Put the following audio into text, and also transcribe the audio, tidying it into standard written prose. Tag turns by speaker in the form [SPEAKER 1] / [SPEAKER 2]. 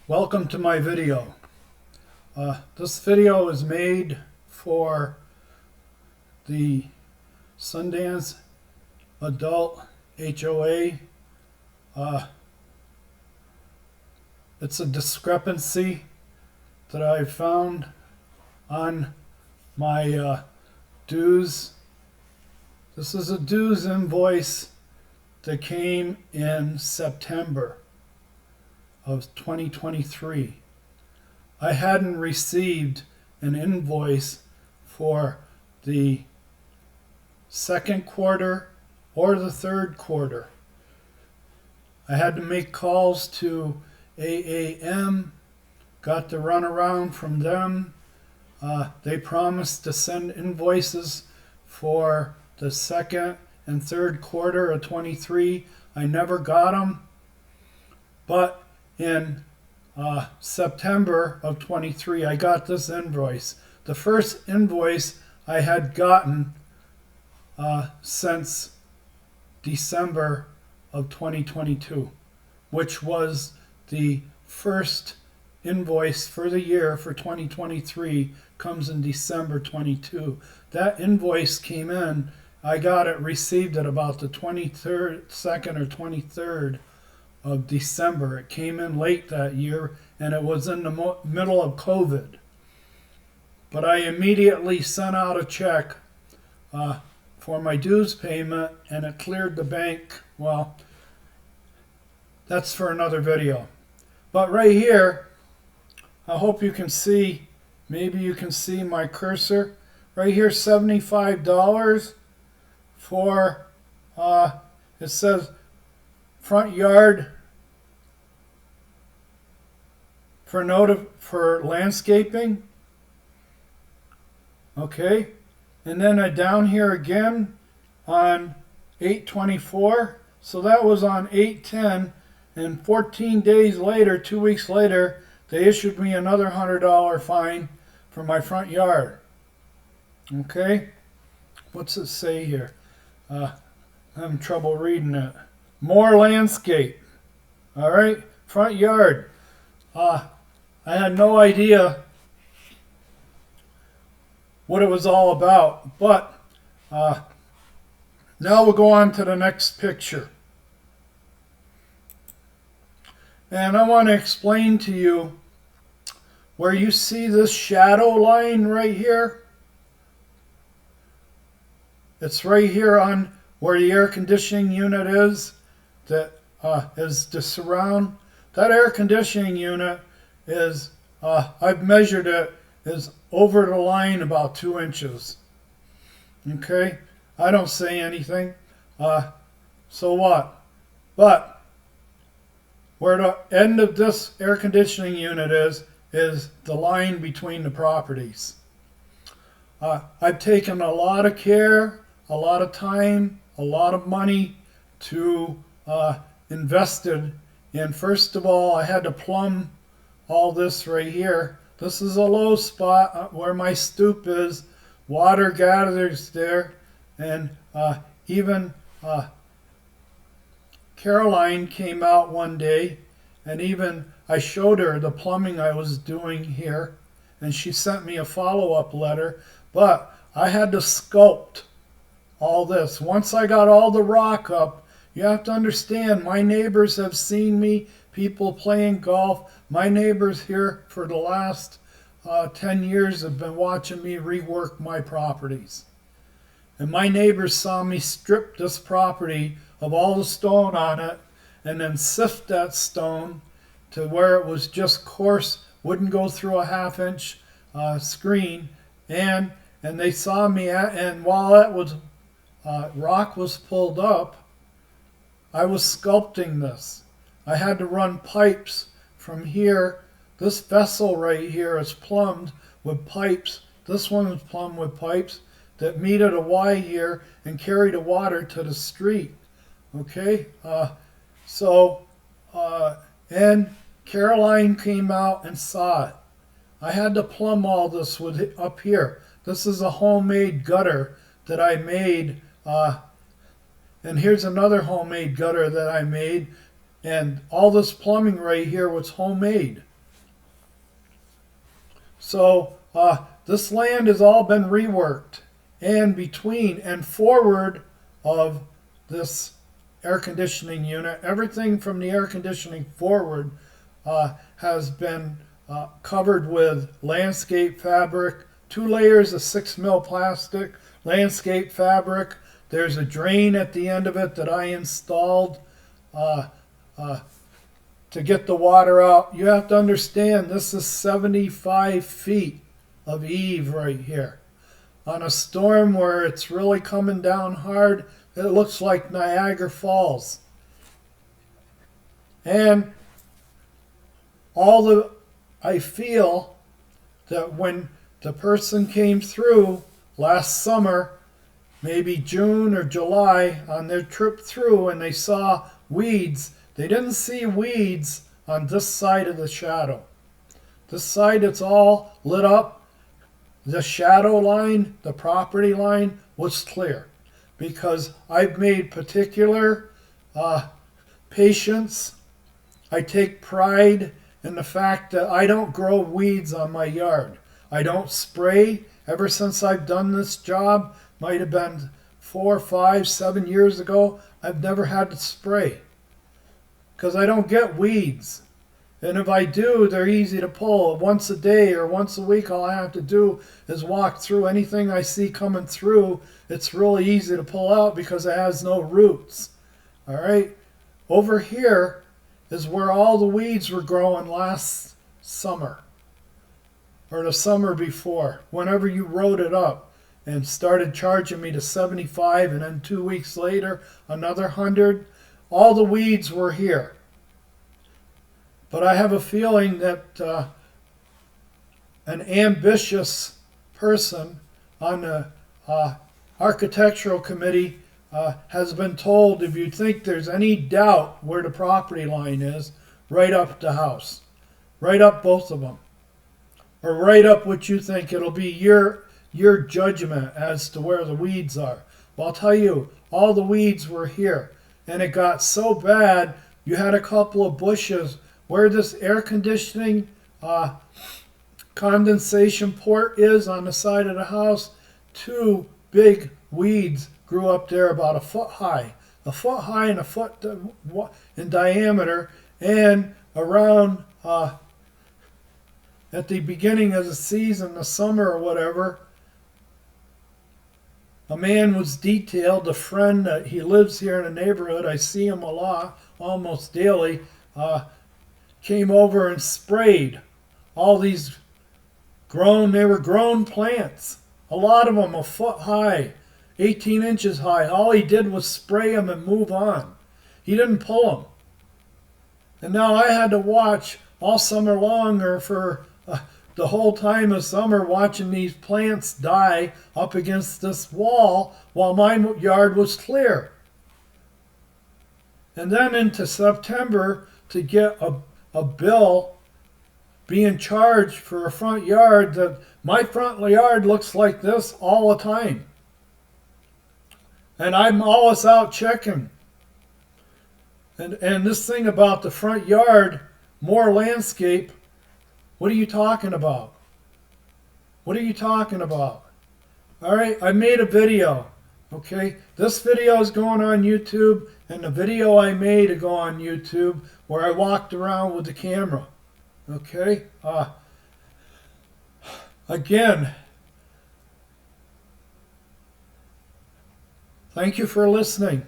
[SPEAKER 1] Welcome to my video. This video is made for the Sundance Adult HOA. It's a discrepancy that I found on my dues. This is a dues invoice that came in September of 2023. I hadn't received an invoice for the second quarter or the third quarter. I had to make calls to AAM, got the runaround from them. They promised to send invoices for the second and third quarter of 23. I never got them, but in September of 23, I got this invoice. The first invoice I had gotten since December of 2022, which was the first invoice for the year for 2023, comes in December 22. That invoice came in, I got it, received it about the 2nd or 23rd of December. It came in late that year, and it was in the middle of COVID. But I immediately sent out a check for my dues payment, and it cleared the bank. Well, that's for another video. But right here, I hope you can see, maybe you can see my cursor. Right here, $75 for, it says front yard for landscaping. Okay, and then down here again on 8/24. So that was on 8/10, and 14 days later, 2 weeks later, they issued me another $100 fine for my front yard. Okay, what's it say here? I'm having trouble reading it. More landscape. All right, front yard. I had no idea what it was all about, but now we'll go on to the next picture. And I want to explain to you where you see this shadow line right here. It's right here on where the air conditioning unit is, that is the surround. That air conditioning unit is, I've measured it, is over the line about 2 inches. Okay, I don't say anything. So what? But where the end of this air conditioning unit is the line between the properties. I've taken a lot of care, a lot of time, a lot of money to invested in. First of all, I had to plumb all this right here. This is a low spot where my stoop is. Water gathers there, and even Caroline came out one day, and even I showed her the plumbing I was doing here, and she sent me a follow-up letter. But I had to sculpt all this. Once I got all the rock up, you have to understand, my neighbors have seen me, people playing golf. My neighbors here for the last 10 years have been watching me rework my properties. And my neighbors saw me strip this property of all the stone on it and then sift that stone to where it was just coarse, wouldn't go through a 1/2-inch screen. And they saw me, and while that was rock was pulled up, I was sculpting this. I had to run pipes from here. This vessel right here is plumbed with pipes. This one is plumbed with pipes that meet at a Y here and carry the water to the street. Okay, and Caroline came out and saw it. I had to plumb all this with up here. This is a homemade gutter that I made. And here's another homemade gutter that I made. And all this plumbing right here was homemade. So this land has all been reworked, and between and forward of this air conditioning unit, everything from the air conditioning forward has been covered with landscape fabric, 2 layers of 6 mil plastic, landscape fabric. There's a drain at the end of it that I installed uh, uh, to get the water out. You have to understand this is 75 feet of eave right here. On a storm where it's really coming down hard, it looks like Niagara Falls. And I feel that when the person came through last summer, maybe June or July, on their trip through, and they saw weeds, they didn't see weeds on this side of the shadow. This side, it's all lit up. The shadow line, the property line, was clear because I've made particular patience. I take pride in the fact that I don't grow weeds on my yard. I don't spray. Ever since I've done this job, might have been 4, 5, 7 years ago, I've never had to spray because I don't get weeds. And if I do, they're easy to pull. Once a day or once a week, all I have to do is walk through anything I see coming through. It's really easy to pull out because it has no roots. All right. Over here is where all the weeds were growing last summer or the summer before, whenever you wrote it up and started charging me to 75 and then 2 weeks later another 100. All the weeds were here. But I have a feeling that an ambitious person on the architectural committee has been told, if you think there's any doubt where the property line is, write up the house. Write up both of them. Or write up what you think. It'll be your judgment as to where the weeds are. Well, I'll tell you, all the weeds were here. And it got so bad, you had a couple of bushes where this air conditioning condensation port is on the side of the house. 2 big weeds grew up there about a foot high and a foot in diameter. And around at the beginning of the season, the summer or whatever, a man was detailed, a friend that he lives here in the neighborhood, I see him a lot, almost daily, came over and sprayed all these they were grown plants. A lot of them a foot high, 18 inches high. All he did was spray them and move on. He didn't pull them. And now I had to watch all summer long, or for the whole time of summer, watching these plants die up against this wall while my yard was clear. And then into September to get a bill being charged for a front yard that my front yard looks like this all the time. And I'm always out checking. And this thing about the front yard, more landscape, what are you talking about? What are you talking about? All right, I made a video. Okay, this video is going on YouTube, and the video I made to go on YouTube where I walked around with the camera. Okay, again, thank you for listening.